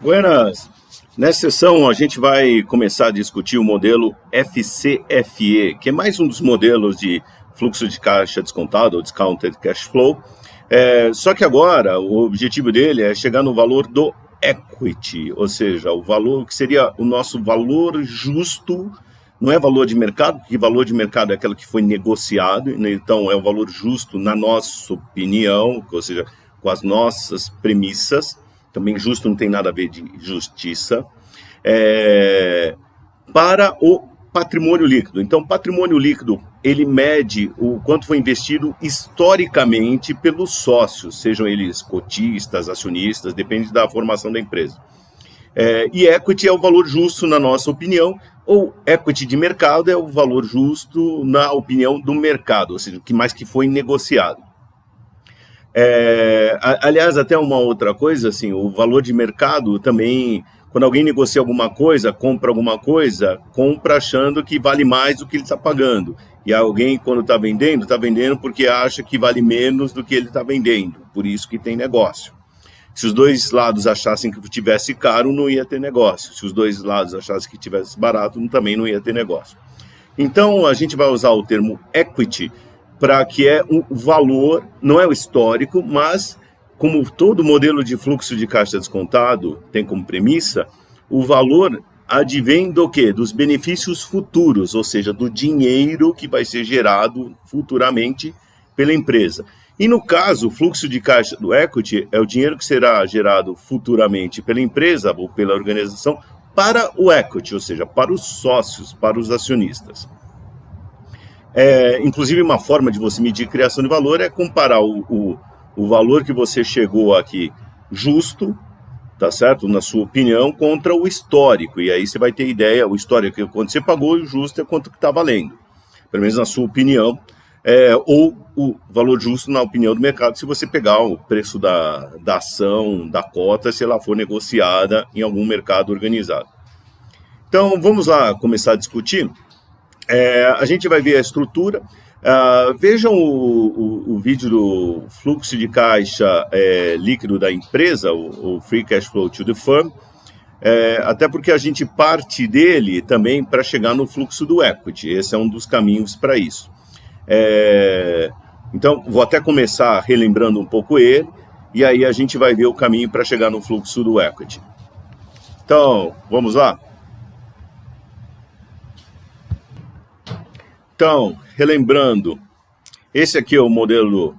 Buenas! Nessa sessão a gente vai começar a discutir o modelo FCFE, que é mais um dos modelos de fluxo de caixa descontado, ou Discounted Cash Flow. Só que agora o objetivo dele é chegar no valor do equity, ou seja, o valor que seria o nosso valor justo. Não é valor de mercado, porque valor de mercado é aquilo que foi negociado, né? Então é o valor justo na nossa opinião, ou seja, com as nossas premissas. Também justo não tem nada a ver de justiça, para o patrimônio líquido. Então, patrimônio líquido, ele mede o quanto foi investido historicamente pelos sócios, sejam eles cotistas, acionistas, depende da formação da empresa. E equity é o valor justo na nossa opinião, ou equity de mercado é o valor justo na opinião do mercado, ou seja, o que mais que foi negociado. Aliás, até uma outra coisa, assim, o valor de mercado também, quando alguém negocia alguma coisa, compra achando que vale mais do que ele está pagando. E alguém, quando está vendendo porque acha que vale menos do que ele está vendendo. Por isso que tem negócio. Se os dois lados achassem que tivesse caro, não ia ter negócio. Se os dois lados achassem que tivesse barato, também não ia ter negócio. Então, a gente vai usar o termo equity, para que é um valor, não é o histórico, mas como todo modelo de fluxo de caixa descontado tem como premissa, o valor advém do quê? Dos benefícios futuros, ou seja, do dinheiro que vai ser gerado futuramente pela empresa. E no caso, o fluxo de caixa do equity é o dinheiro que será gerado futuramente pela empresa ou pela organização para o equity, ou seja, para os sócios, para os acionistas. Inclusive, uma forma de você medir criação de valor é comparar o valor que você chegou aqui justo, tá certo? Na sua opinião, contra o histórico. E aí você vai ter ideia, o histórico é quanto você pagou e o justo é quanto que está valendo. Pelo menos na sua opinião, ou o valor justo na opinião do mercado, se você pegar o preço da ação, da cota, se ela for negociada em algum mercado organizado. Então, vamos lá começar a discutir. A gente vai ver a estrutura. Vejam o vídeo do fluxo de caixa líquido da empresa, o Free Cash Flow to the Firm, até porque a gente parte dele também para chegar no fluxo do equity. Esse é um dos caminhos para isso. Então, vou até começar relembrando um pouco ele, e aí a gente vai ver o caminho para chegar no fluxo do equity. Então, vamos lá? Então, relembrando, esse aqui é o modelo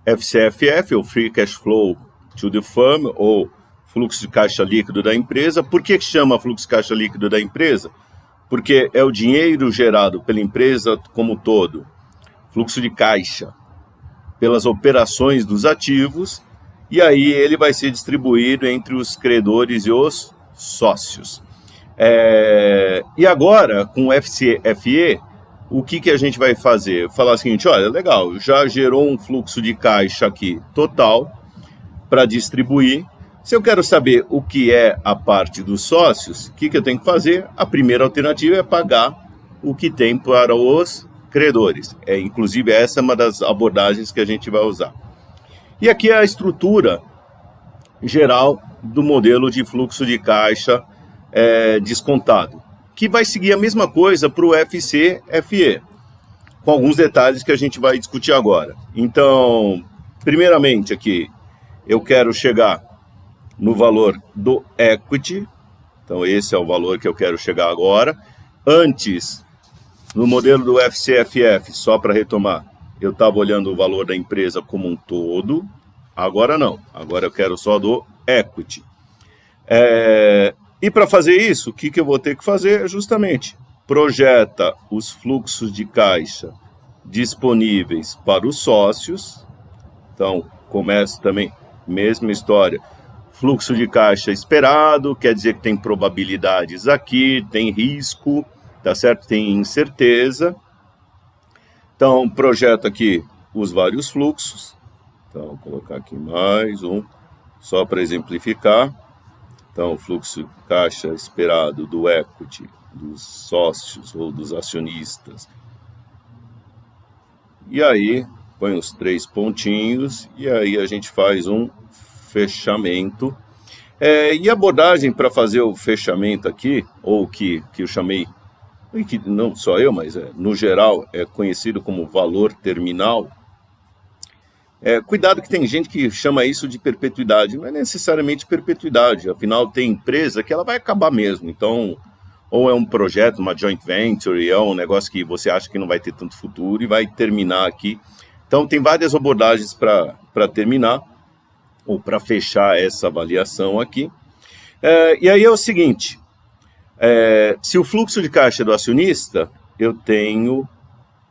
FCFF, o Free Cash Flow to the Firm, ou fluxo de caixa líquido da empresa. Por que chama fluxo de caixa líquido da empresa? Porque é o dinheiro gerado pela empresa como um todo, fluxo de caixa, pelas operações dos ativos, e aí ele vai ser distribuído entre os credores e os sócios. E agora, com o FCFE, o que a gente vai fazer? Falar o seguinte, olha, legal, já gerou um fluxo de caixa aqui total para distribuir. Se eu quero saber o que é a parte dos sócios, o que eu tenho que fazer? A primeira alternativa é pagar o que tem para os credores. Inclusive, essa é uma das abordagens que a gente vai usar. E aqui é a estrutura geral do modelo de fluxo de caixa descontado, que vai seguir a mesma coisa para o FCFE, com alguns detalhes que a gente vai discutir agora. Então, primeiramente aqui, eu quero chegar no valor do equity, então esse é o valor que eu quero chegar agora. Antes, no modelo do FCFF, só para retomar, eu estava olhando o valor da empresa como um todo, agora não, agora eu quero só do equity. E para fazer isso, o que eu vou ter que fazer? Justamente, projeta os fluxos de caixa disponíveis para os sócios. Então, começa também, mesma história, fluxo de caixa esperado, quer dizer que tem probabilidades aqui, tem risco, tá certo? Tem incerteza. Então, projeta aqui os vários fluxos. Então, vou colocar aqui mais um, só para exemplificar. Então, o fluxo de caixa esperado do equity, dos sócios ou dos acionistas. E aí, põe os 3 pontinhos e aí a gente faz um fechamento. E a abordagem para fazer o fechamento aqui, ou que eu chamei, e que não só eu, mas no geral é conhecido como valor terminal. Cuidado que tem gente que chama isso de perpetuidade, não é necessariamente perpetuidade, afinal tem empresa que ela vai acabar mesmo, então ou é um projeto, uma joint venture, é um negócio que você acha que não vai ter tanto futuro e vai terminar aqui. Então tem várias abordagens para terminar, ou para fechar essa avaliação aqui. E aí é o seguinte, se o fluxo de caixa é do acionista, eu tenho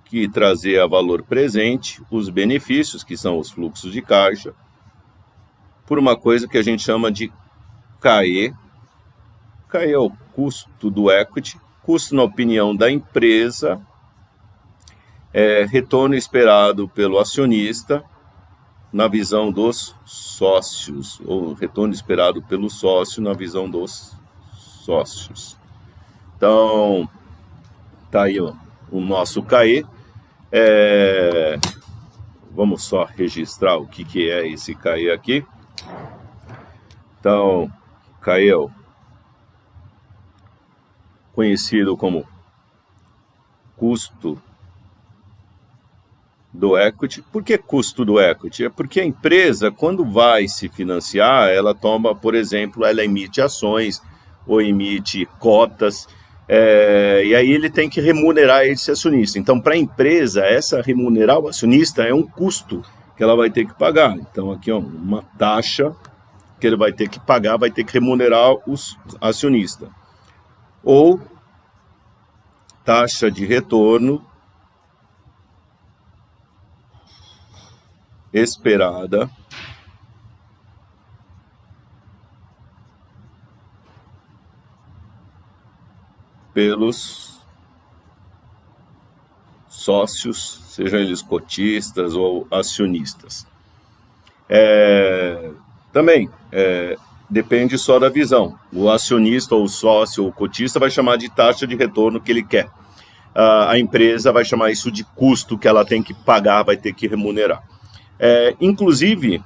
que trazer a valor presente os benefícios, que são os fluxos de caixa, por uma coisa que a gente chama de CAE. CAE é o custo do equity, custo na opinião da empresa, retorno esperado pelo acionista, na visão dos sócios, ou retorno esperado pelo sócio na visão dos sócios. Então, tá aí o nosso CAE. Vamos só registrar o que é esse CAE aqui. Então, CAE é conhecido como custo do equity. Por que custo do equity? É porque a empresa, quando vai se financiar, ela toma, por exemplo, ela emite ações ou emite cotas, e aí ele tem que remunerar esse acionista. Então, para a empresa, remunerar o acionista é um custo que ela vai ter que pagar. Então, aqui uma taxa que ele vai ter que pagar, vai ter que remunerar os acionistas. Ou taxa de retorno esperada pelos sócios, sejam eles cotistas ou acionistas. Também depende só da visão. O acionista ou o sócio ou o cotista vai chamar de taxa de retorno que ele quer. A empresa vai chamar isso de custo que ela tem que pagar, vai ter que remunerar. Inclusive,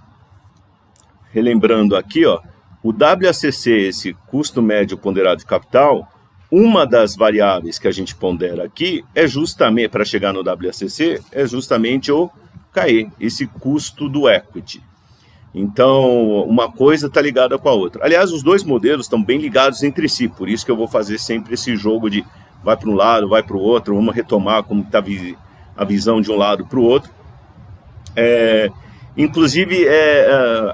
relembrando aqui, o WACC, esse custo médio ponderado de capital, uma das variáveis que a gente pondera aqui é justamente, para chegar no WACC, é justamente o CAE, esse custo do equity. Então, uma coisa está ligada com a outra. Aliás, os dois modelos estão bem ligados entre si, por isso que eu vou fazer sempre esse jogo de vai para um lado, vai para o outro, vamos retomar como está a visão de um lado para o outro. Inclusive,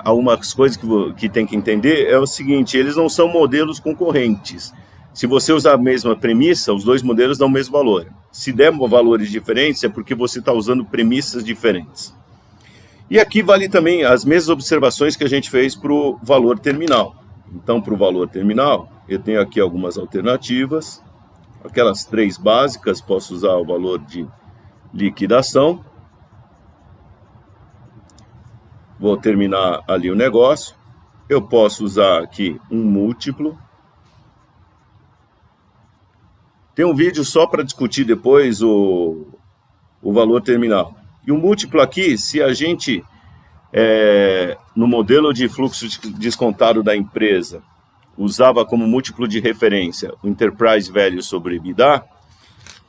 algumas coisas que tem que entender é o seguinte, eles não são modelos concorrentes. Se você usar a mesma premissa, os dois modelos dão o mesmo valor. Se der valores diferentes, é porque você está usando premissas diferentes. E aqui vale também as mesmas observações que a gente fez para o valor terminal. Então, para o valor terminal, eu tenho aqui algumas alternativas. Aquelas 3 básicas, posso usar o valor de liquidação. Vou terminar ali o negócio. Eu posso usar aqui um múltiplo. Tem um vídeo só para discutir depois o valor terminal. E o múltiplo aqui, se a gente, no modelo de fluxo descontado da empresa, usava como múltiplo de referência o Enterprise Value sobre EBITDA,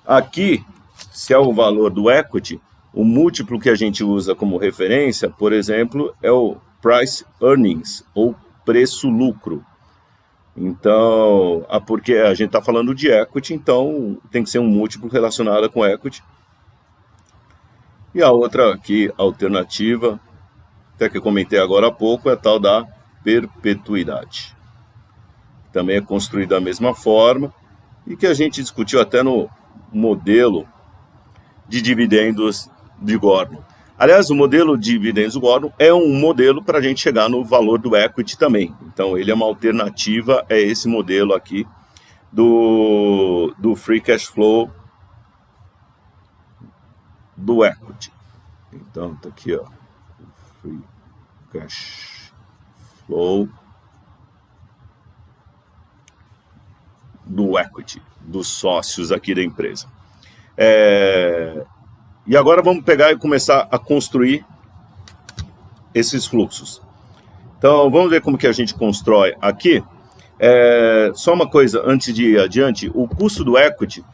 aqui, se é o valor do equity, o múltiplo que a gente usa como referência, por exemplo, é o Price Earnings, ou preço-lucro. Então, porque a gente está falando de equity, então tem que ser um múltiplo relacionado com equity. E a outra aqui, alternativa, até que eu comentei agora há pouco, é a tal da perpetuidade. Também é construída da mesma forma e que a gente discutiu até no modelo de dividendos de Gordon. Aliás, o modelo de dividendos do Gordon é um modelo para a gente chegar no valor do equity também. Então, ele é uma alternativa a esse modelo aqui do free cash flow do equity. Então, tá aqui, free cash flow do equity, dos sócios aqui da empresa. E agora vamos pegar e começar a construir esses fluxos. Então, vamos ver como que a gente constrói aqui. Só uma coisa, antes de ir adiante, o custo do equity,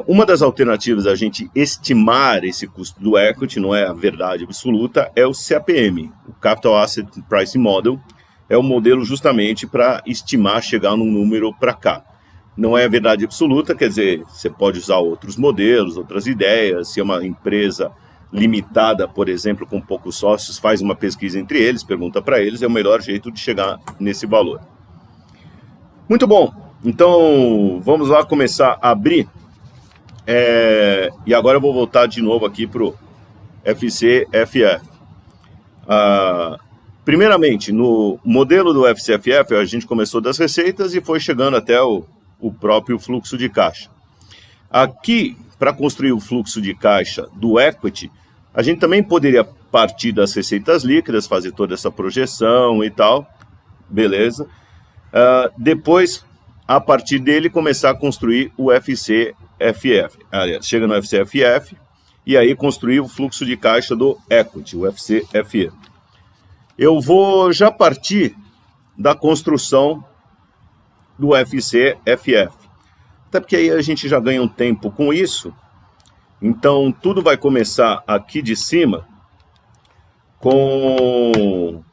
uma das alternativas a gente estimar esse custo do equity, não é a verdade absoluta, é o CAPM, o Capital Asset Pricing Model, é o modelo justamente para estimar, chegar num número para cá. Não é a verdade absoluta, quer dizer, você pode usar outros modelos, outras ideias, se é uma empresa limitada, por exemplo, com poucos sócios, faz uma pesquisa entre eles, pergunta para eles, é o melhor jeito de chegar nesse valor. Muito bom, então vamos lá começar a abrir, e agora eu vou voltar de novo aqui para o FCFF. Primeiramente, no modelo do FCFF, a gente começou das receitas e foi chegando até o próprio fluxo de caixa. Aqui, para construir o fluxo de caixa do equity, a gente também poderia partir das receitas líquidas, fazer toda essa projeção e tal, beleza. Depois, a partir dele, começar a construir o FCFF. Chega no FCFF e aí construir o fluxo de caixa do equity, o FCFE. Eu vou já partir da construção do FCFF. Até porque aí a gente já ganha um tempo com isso. Então, tudo vai começar aqui de cima com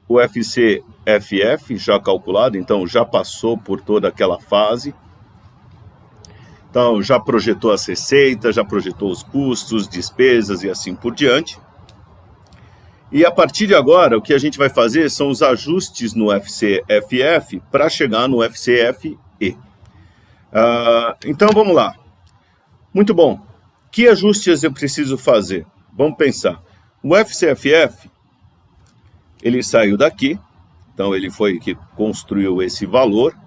o FCFF já calculado. Então, já passou por toda aquela fase. Então, já projetou as receitas, já projetou os custos, despesas e assim por diante. E a partir de agora, o que a gente vai fazer são os ajustes no FCFF para chegar no FCFE. Então, vamos lá. Muito bom. Que ajustes eu preciso fazer? Vamos pensar. O FCFF, ele saiu daqui. Então, ele foi que construiu esse valor.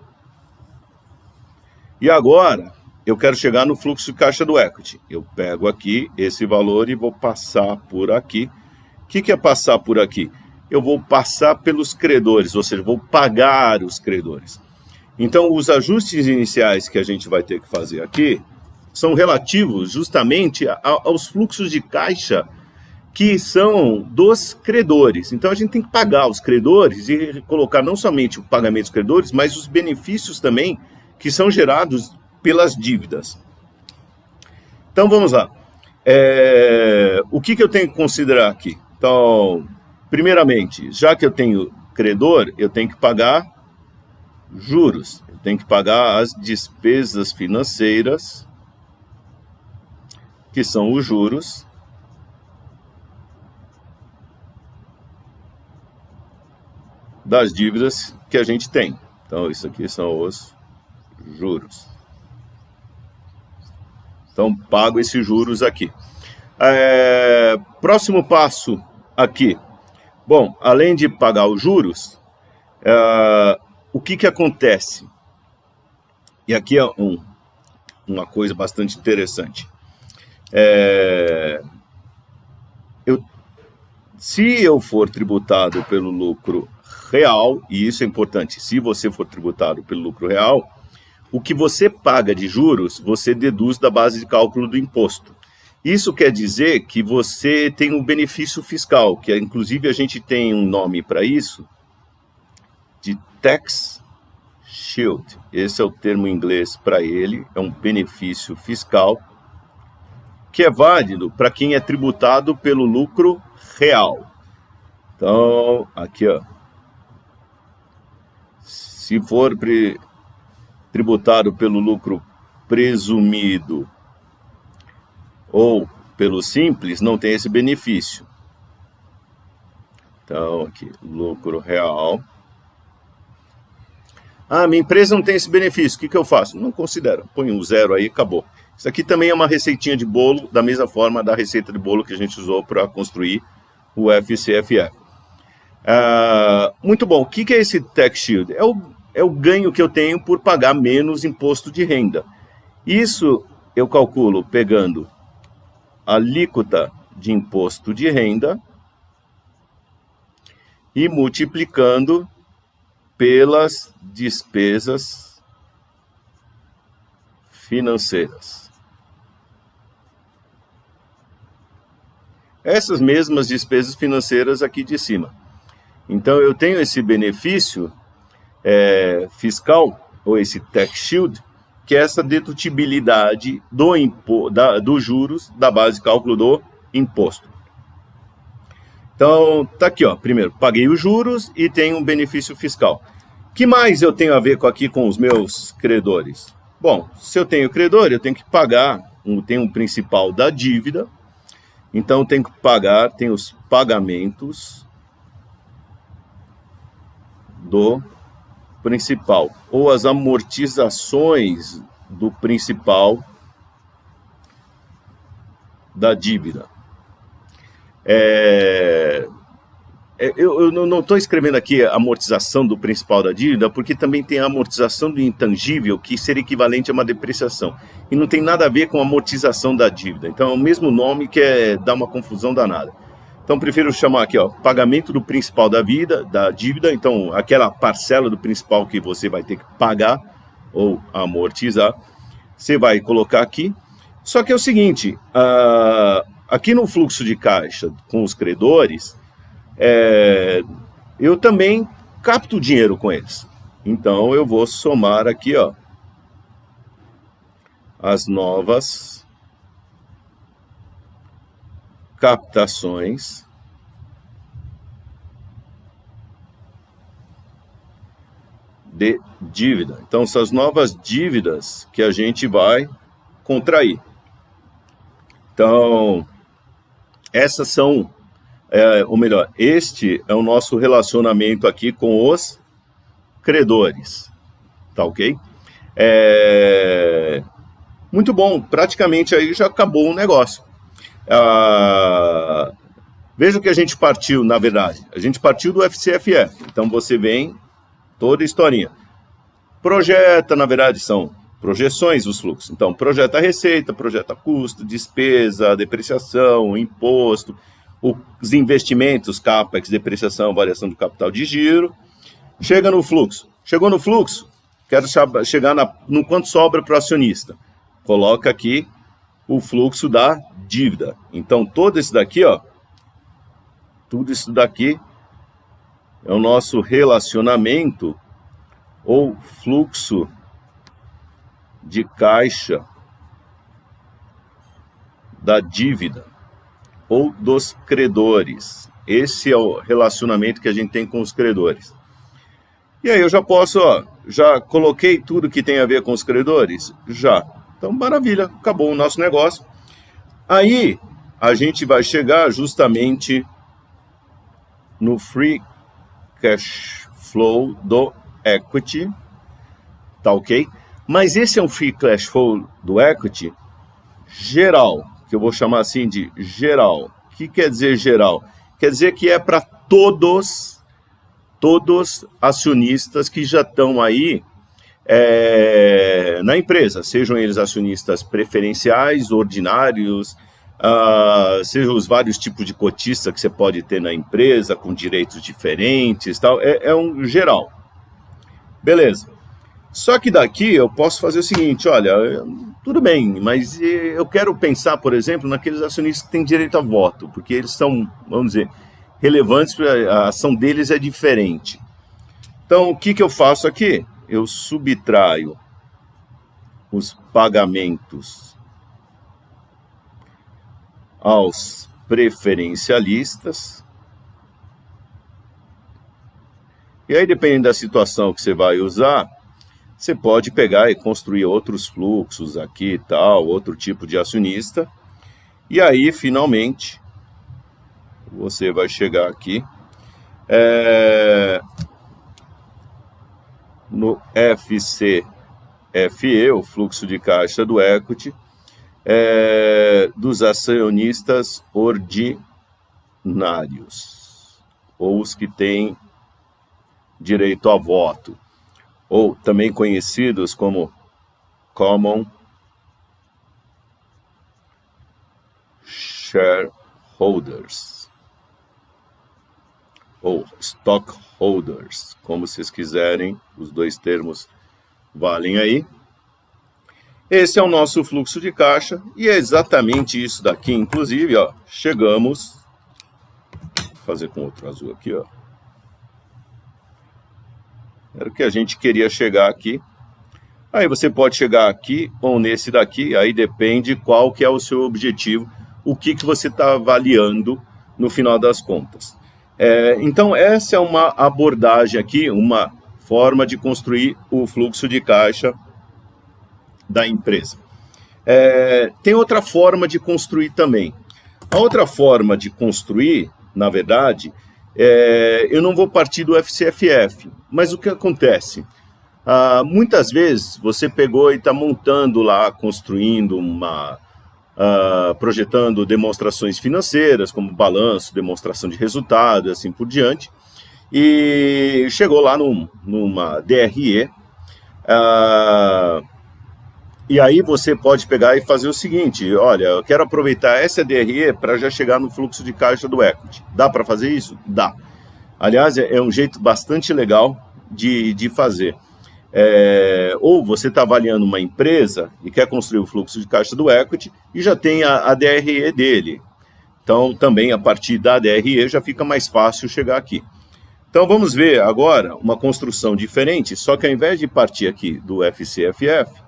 E agora, eu quero chegar no fluxo de caixa do equity. Eu pego aqui esse valor e vou passar por aqui. O que é passar por aqui? Eu vou passar pelos credores, ou seja, vou pagar os credores. Então, os ajustes iniciais que a gente vai ter que fazer aqui são relativos justamente aos fluxos de caixa que são dos credores. Então, a gente tem que pagar os credores e colocar não somente o pagamento dos credores, mas os benefícios também que são gerados pelas dívidas. Então, vamos lá. O que eu tenho que considerar aqui? Então, primeiramente, já que eu tenho credor, eu tenho que pagar juros, eu tenho que pagar as despesas financeiras, que são os juros, das dívidas que a gente tem. Então, isso aqui são os juros. Então, pago esses juros aqui. Próximo passo aqui. Bom, além de pagar os juros, o que acontece? E aqui é uma coisa bastante interessante. Se eu for tributado pelo lucro real, e isso é importante, se você for tributado pelo lucro real, o que você paga de juros, você deduz da base de cálculo do imposto. Isso quer dizer que você tem um benefício fiscal, que inclusive a gente tem um nome para isso, de tax shield. Esse é o termo em inglês para ele, é um benefício fiscal que é válido para quem é tributado pelo lucro real. Então, aqui, ó, se for tributado pelo lucro presumido ou pelo simples, não tem esse benefício. Então, aqui, lucro real. Minha empresa não tem esse benefício, o que eu faço? Não considero, põe um zero aí e acabou. Isso aqui também é uma receitinha de bolo, da mesma forma da receita de bolo que a gente usou para construir o FCFF. Muito bom, o que é esse tax shield? É o ganho que eu tenho por pagar menos imposto de renda. Isso eu calculo pegando a alíquota de imposto de renda e multiplicando pelas despesas financeiras. essas mesmas despesas financeiras aqui de cima. Então, eu tenho esse benefício fiscal, ou esse tax shield, que é essa dedutibilidade dos juros da base de cálculo do imposto. Então, tá aqui, ó. Primeiro, paguei os juros e tenho um benefício fiscal. O que mais eu tenho a ver aqui com os meus credores? Bom, se eu tenho credor, eu tenho que pagar, tem um principal da dívida, então eu tenho que pagar, tem os pagamentos do principal, ou as amortizações do principal da dívida. Eu não estou escrevendo aqui a amortização do principal da dívida, porque também tem a amortização do intangível, que seria equivalente a uma depreciação. E não tem nada a ver com a amortização da dívida. Então é o mesmo nome que dá uma confusão danada. Então prefiro chamar aqui, ó, pagamento do principal da dívida. Então aquela parcela do principal que você vai ter que pagar ou amortizar, você vai colocar aqui. Só que é o seguinte, aqui no fluxo de caixa com os credores, eu também capto dinheiro com eles. Então eu vou somar aqui, ó, as novas captações de dívida. Então são as novas dívidas que a gente vai contrair. Então, essas são, ou melhor, este é o nosso relacionamento aqui com os credores, tá ok? Muito bom, praticamente aí já acabou o negócio. Veja que a gente partiu, na verdade, a gente partiu do FCFF, então você vem toda a historinha. Projeta, na verdade, são projeções dos fluxos. Então, projeta a receita, projeta custo, despesa, depreciação, imposto, os investimentos, CAPEX, depreciação, variação do capital de giro. Chega no fluxo. Chegou no fluxo, quero chegar no quanto sobra para o acionista. Coloca aqui o fluxo da dívida. Então, todo isso daqui, ó, tudo isso daqui é o nosso relacionamento ou fluxo de caixa da dívida ou dos credores. Esse é o relacionamento que a gente tem com os credores. E aí eu já posso, ó, já coloquei tudo que tem a ver com os credores? Já. Então, maravilha, acabou o nosso negócio. Aí a gente vai chegar justamente no Free Cash Flow do Equity, tá ok? Mas esse é um Free Cash Flow do Equity geral, que eu vou chamar assim de geral. O que quer dizer geral? Quer dizer que é para todos acionistas que já estão aí na empresa, sejam eles acionistas preferenciais, ordinários, sejam os vários tipos de cotista que você pode ter na empresa, com direitos diferentes, tal. É um geral. Beleza. Só que daqui eu posso fazer o seguinte, olha, tudo bem, mas eu quero pensar, por exemplo, naqueles acionistas que têm direito a voto, porque eles são, vamos dizer, relevantes, a ação deles é diferente. Então, o que eu faço aqui? Eu subtraio os pagamentos aos preferencialistas. E aí, dependendo da situação que você vai usar, você pode pegar e construir outros fluxos aqui e tal, outro tipo de acionista. E aí, finalmente, você vai chegar aqui no FCFE, o fluxo de caixa do equity, dos acionistas ordinários, ou os que têm direito a voto, ou também conhecidos como Common Shareholders, ou Stockholders, como vocês quiserem, os dois termos valem aí. Esse é o nosso fluxo de caixa e é exatamente isso daqui, inclusive, ó, chegamos, vou fazer com outro azul aqui, ó. Era o que a gente queria chegar aqui. Aí você pode chegar aqui ou nesse daqui, aí depende qual que é o seu objetivo, o que você está avaliando no final das contas. Então, essa é uma abordagem aqui, uma forma de construir o fluxo de caixa da empresa. Tem outra forma de construir também. A outra forma de construir, na verdade, eu não vou partir do FCFF, mas o que acontece? Muitas vezes você pegou e está montando lá, construindo projetando demonstrações financeiras, como balanço, demonstração de resultado, assim por diante, e chegou lá numa DRE, e aí você pode pegar e fazer o seguinte, olha, eu quero aproveitar essa DRE para já chegar no fluxo de caixa do equity. Dá para fazer isso? Dá. Aliás, é um jeito bastante legal de fazer. Ou você está avaliando uma empresa e quer construir o fluxo de caixa do equity e já tem a DRE dele. Então, também a partir da DRE já fica mais fácil chegar aqui. Então, vamos ver agora uma construção diferente, só que ao invés de partir aqui do FCFF,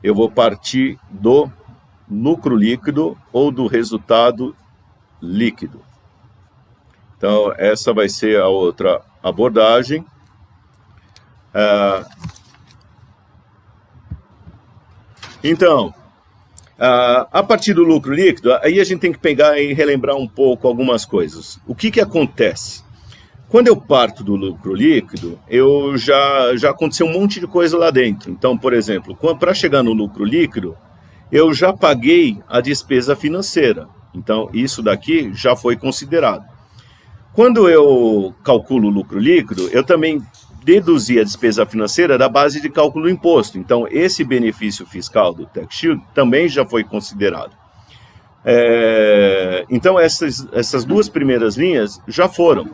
eu vou partir do lucro líquido ou do resultado líquido. Então, essa vai ser a outra abordagem. Então, a partir do lucro líquido, aí a gente tem que pegar e relembrar um pouco algumas coisas. O que acontece? Quando eu parto do lucro líquido, já aconteceu um monte de coisa lá dentro. Então, por exemplo, para chegar no lucro líquido, eu já paguei a despesa financeira. Então, isso daqui já foi considerado. Quando eu calculo o lucro líquido, eu também deduzi a despesa financeira da base de cálculo do imposto. Então, esse benefício fiscal do Tax Shield também já foi considerado. Então, essas duas primeiras linhas já foram.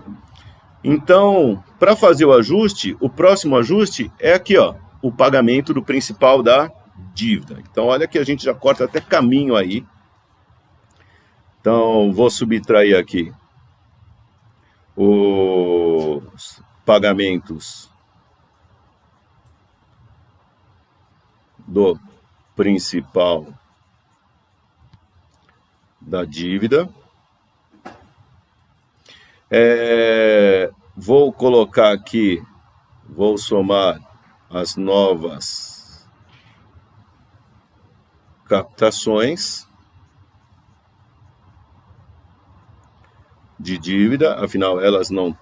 Então, para fazer o ajuste, o próximo ajuste é aqui, ó, o pagamento do principal da dívida. Então, olha que a gente já corta até caminho aí. Então, vou subtrair aqui os pagamentos do principal da dívida. Vou colocar aqui, vou somar as novas captações de dívida, afinal elas não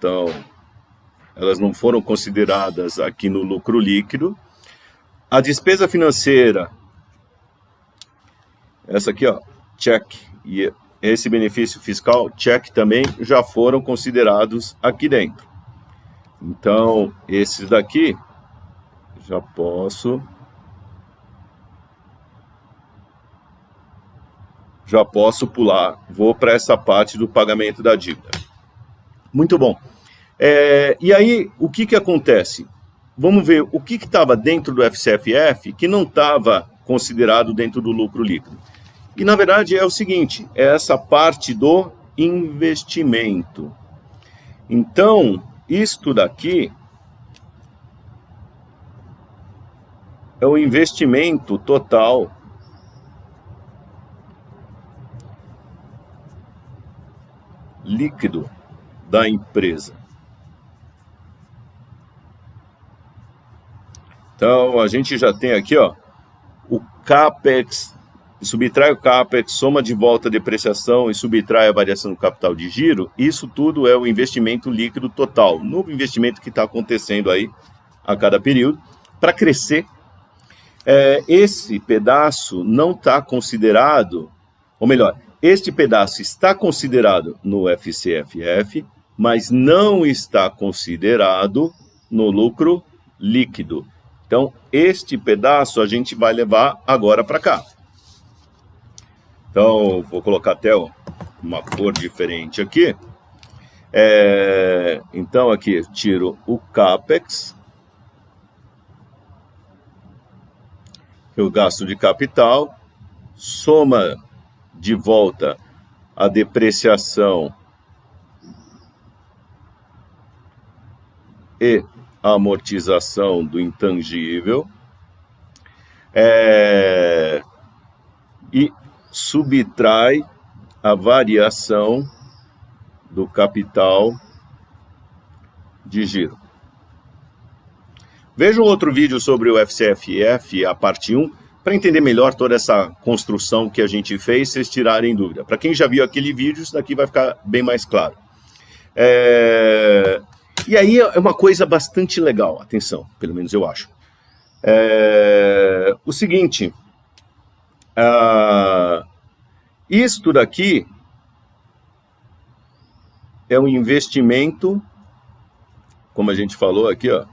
foram consideradas aqui no lucro líquido. A despesa financeira, essa aqui, ó, check, e esse benefício fiscal, check, também já foram considerados aqui dentro. Então, esses daqui, já posso pular, vou para essa parte do pagamento da dívida. Muito bom. E aí, o que acontece? Vamos ver o que estava dentro do FCFF que não estava considerado dentro do lucro líquido. E, na verdade, é o seguinte, é essa parte do investimento. Então, isto daqui é o investimento total líquido da empresa. Então, a gente já tem aqui, ó, o CAPEX, subtrai o CAPEX, soma de volta a depreciação e subtrai a variação do capital de giro. Isso tudo é o investimento líquido total, o novo investimento que está acontecendo aí a cada período para crescer. Esse pedaço não está considerado, ou melhor, este pedaço está considerado no FCFF, mas não está considerado no lucro líquido. Então, este pedaço a gente vai levar agora para cá. Então, vou colocar até uma cor diferente aqui. Então, aqui eu tiro o CAPEX. o gasto de capital, soma de volta a depreciação e a amortização do intangível, e subtrai a variação do capital de giro. Veja um outro vídeo sobre o FCFF, a parte 1, para entender melhor toda essa construção que a gente fez, se vocês tirarem dúvida. Para quem já viu aquele vídeo, isso daqui vai ficar bem mais claro. E aí é uma coisa bastante legal, atenção, pelo menos eu acho. O seguinte, isto daqui é um investimento, como a gente falou aqui, ó,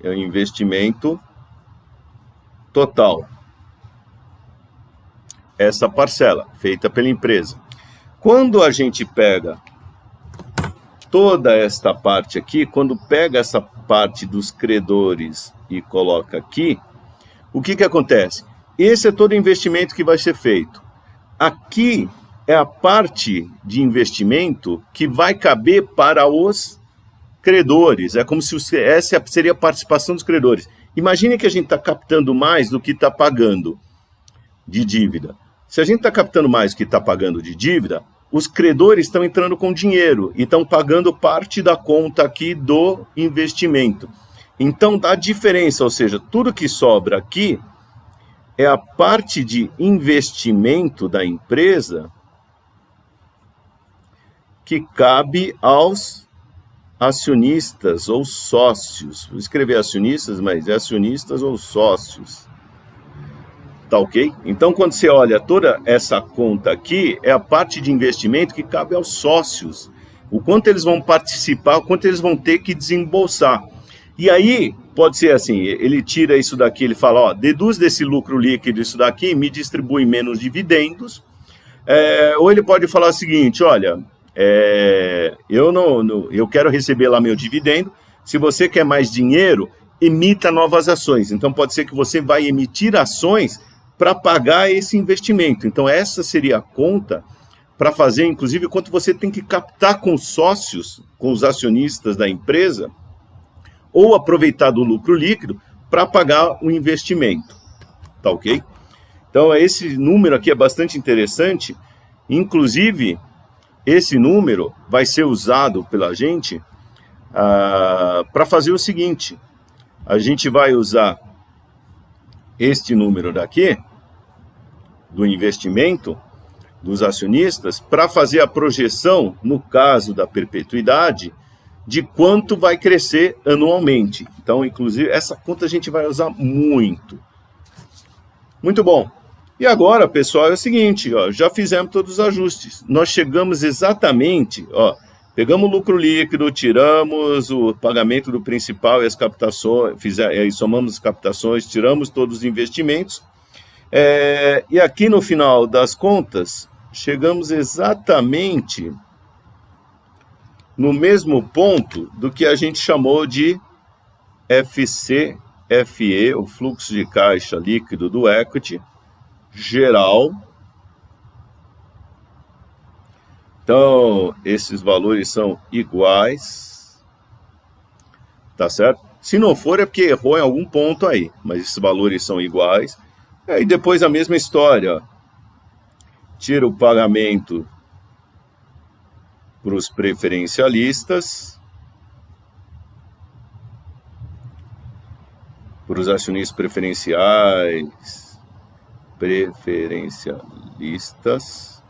é um investimento total. Essa parcela, feita pela empresa. Quando a gente pega toda esta parte aqui, quando pega essa parte dos credores e coloca aqui, o que acontece? Esse é todo o investimento que vai ser feito. Aqui é a parte de investimento que vai caber para os credores. É como se essa seria a participação dos credores. Imagine que a gente está captando mais do que está pagando de dívida. Se a gente está captando mais do que está pagando de dívida, os credores estão entrando com dinheiro e estão pagando parte da conta aqui do investimento. Então dá diferença, ou seja, tudo que sobra aqui é a parte de investimento da empresa que cabe aos acionistas ou sócios. Vou escrever acionistas, mas é acionistas ou sócios. Tá ok? Então, quando você olha toda essa conta aqui, é a parte de investimento que cabe aos sócios. O quanto eles vão participar, o quanto eles vão ter que desembolsar. E aí, pode ser assim, ele tira isso daqui, ele fala, ó, deduz desse lucro líquido isso daqui, me distribui menos dividendos. Ou ele pode falar o seguinte, olha, eu quero receber lá meu dividendo, se você quer mais dinheiro, emita novas ações. Então, pode ser que você vai emitir ações para pagar esse investimento. Então, essa seria a conta para fazer, inclusive, quanto você tem que captar com os sócios, com os acionistas da empresa, ou aproveitar do lucro líquido para pagar o investimento. Tá ok? Então, esse número aqui é bastante interessante. Inclusive, esse número vai ser usado pela gente para fazer o seguinte. A gente vai usar este número daqui, do investimento dos acionistas, para fazer a projeção, no caso da perpetuidade, de quanto vai crescer anualmente. Então, inclusive, essa conta a gente vai usar muito. Muito bom. E agora, pessoal, é o seguinte, ó, já fizemos todos os ajustes. Nós chegamos exatamente, ó, pegamos o lucro líquido, tiramos o pagamento do principal e as captações, somamos as captações, tiramos todos os investimentos. E aqui no final das contas, chegamos exatamente no mesmo ponto do que a gente chamou de FCFE, o fluxo de caixa líquido do equity geral. Então, esses valores são iguais, tá certo? Se não for, é porque errou em algum ponto aí, mas esses valores são iguais. E depois a mesma história, ó. Tira o pagamento para os preferencialistas, para os acionistas preferencialistas,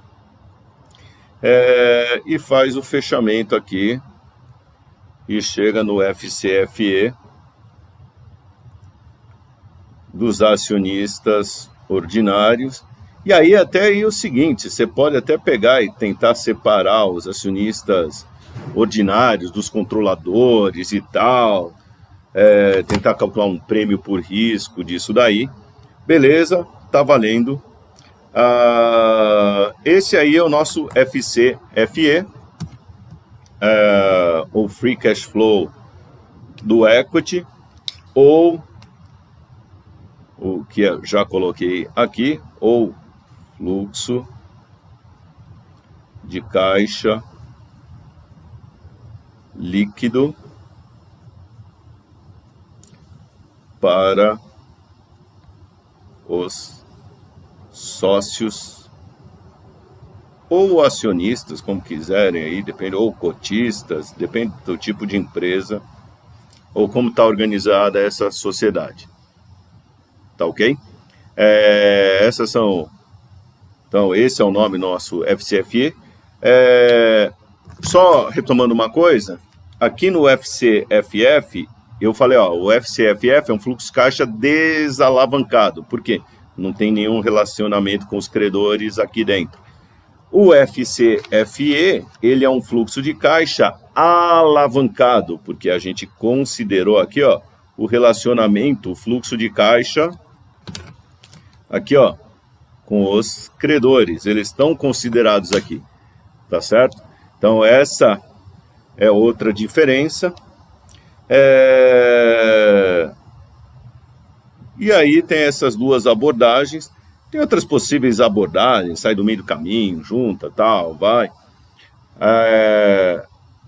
e faz o fechamento aqui e chega no FCFE dos acionistas ordinários. E aí até aí o seguinte, você pode até pegar e tentar separar os acionistas ordinários dos controladores e tal, tentar calcular um prêmio por risco disso daí. Beleza, tá valendo. Esse aí é o nosso FCFE, ou Free Cash Flow do Equity, ou o que eu já coloquei aqui, ou fluxo de caixa líquido para os sócios ou acionistas, como quiserem aí, depende, ou cotistas, depende do tipo de empresa ou como está organizada essa sociedade. Tá ok? Essas são... Então, esse é o nome nosso FCFE. Só retomando uma coisa, aqui no FCFF, eu falei, ó, o FCFF é um fluxo de caixa desalavancado. Por quê? Não tem nenhum relacionamento com os credores aqui dentro. O FCFE, ele é um fluxo de caixa alavancado, porque a gente considerou aqui, ó, o relacionamento, o fluxo de caixa, aqui, ó, com os credores. Eles estão considerados aqui, tá certo? Então, essa é outra diferença. E aí tem essas duas abordagens. Tem outras possíveis abordagens, sai do meio do caminho, junta, tal, vai.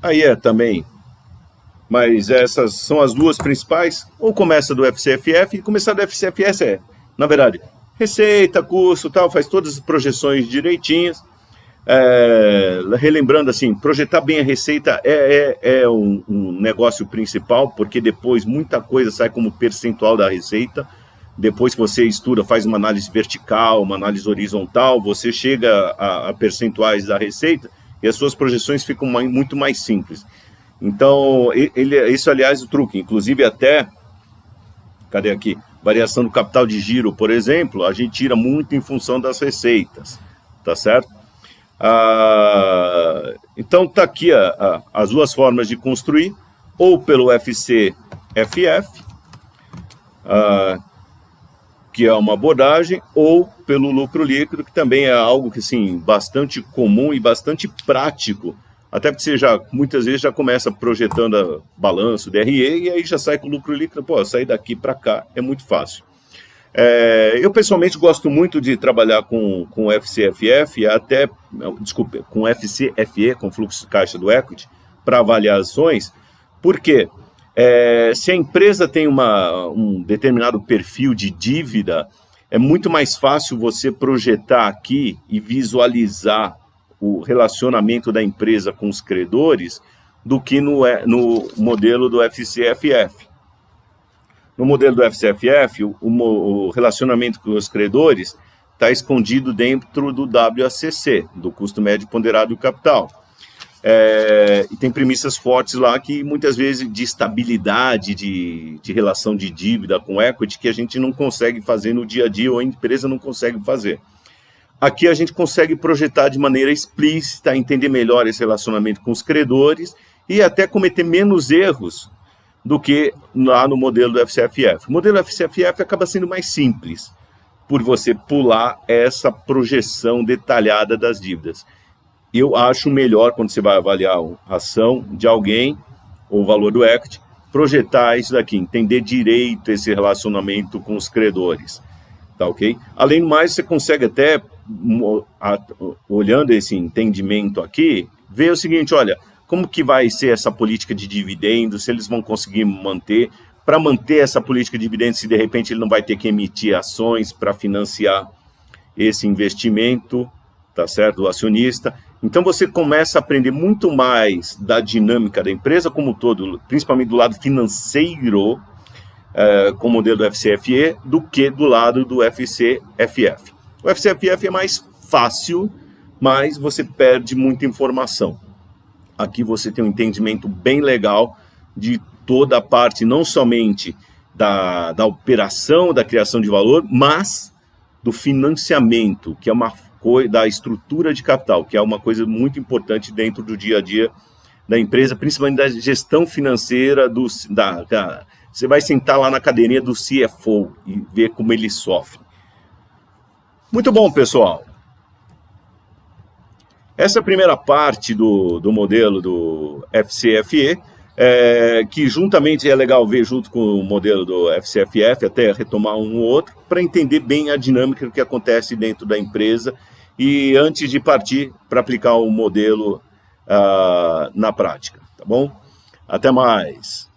Aí também. Mas essas são as duas principais. Ou começa do FCFF, e começar do FCFS na verdade, receita, custo, tal, faz todas as projeções direitinhas. Relembrando assim, projetar bem a receita é um negócio principal, porque depois muita coisa sai como percentual da receita. Depois que você estuda, faz uma análise vertical, uma análise horizontal, você chega a percentuais da receita e as suas projeções ficam muito mais simples. Então, isso aliás é o truque, inclusive até, cadê aqui? Variação do capital de giro, por exemplo, a gente tira muito em função das receitas, tá certo? Então tá aqui as duas formas de construir, ou pelo FCFF, que é uma abordagem, ou pelo lucro líquido, que também é algo que, assim, bastante comum e bastante prático, até porque você muitas vezes já começa projetando balanço, DRE, e aí já sai com o lucro líquido, pô, sair daqui para cá é muito fácil. Eu pessoalmente gosto muito de trabalhar com FCFF, com FCFE, com fluxo de caixa do equity, para avaliar ações, porque se a empresa tem um determinado perfil de dívida, é muito mais fácil você projetar aqui e visualizar o relacionamento da empresa com os credores do que no modelo do FCFF. No modelo do FCFF, o relacionamento com os credores está escondido dentro do WACC, do custo médio ponderado do capital. E tem premissas fortes lá que muitas vezes de estabilidade, de relação de dívida com equity, que a gente não consegue fazer no dia a dia, ou a empresa não consegue fazer. Aqui a gente consegue projetar de maneira explícita, entender melhor esse relacionamento com os credores e até cometer menos erros do que lá no modelo do FCFF. O modelo do FCFF acaba sendo mais simples, por você pular essa projeção detalhada das dívidas. Eu acho melhor, quando você vai avaliar a ação de alguém, ou o valor do equity, projetar isso daqui, entender direito esse relacionamento com os credores. Tá ok? Além do mais, você consegue até, olhando esse entendimento aqui, ver o seguinte, olha, como que vai ser essa política de dividendos, se eles vão conseguir manter, para manter essa política de dividendos, se de repente ele não vai ter que emitir ações para financiar esse investimento, tá certo, do acionista. Então você começa a aprender muito mais da dinâmica da empresa como um todo, principalmente do lado financeiro, com o modelo do FCFE, do que do lado do FCFF. O FCFF é mais fácil, mas você perde muita informação. Aqui você tem um entendimento bem legal de toda a parte, não somente da operação, da criação de valor, mas do financiamento, que é uma coisa, da estrutura de capital, que é uma coisa muito importante dentro do dia a dia da empresa, principalmente da gestão financeira, você vai sentar lá na cadeirinha do CFO e ver como ele sofre. Muito bom, pessoal. Essa primeira parte do modelo do FCFE, que juntamente é legal ver junto com o modelo do FCFF, até retomar um ou outro, para entender bem a dinâmica que acontece dentro da empresa e antes de partir para aplicar o modelo na prática, tá bom? Até mais!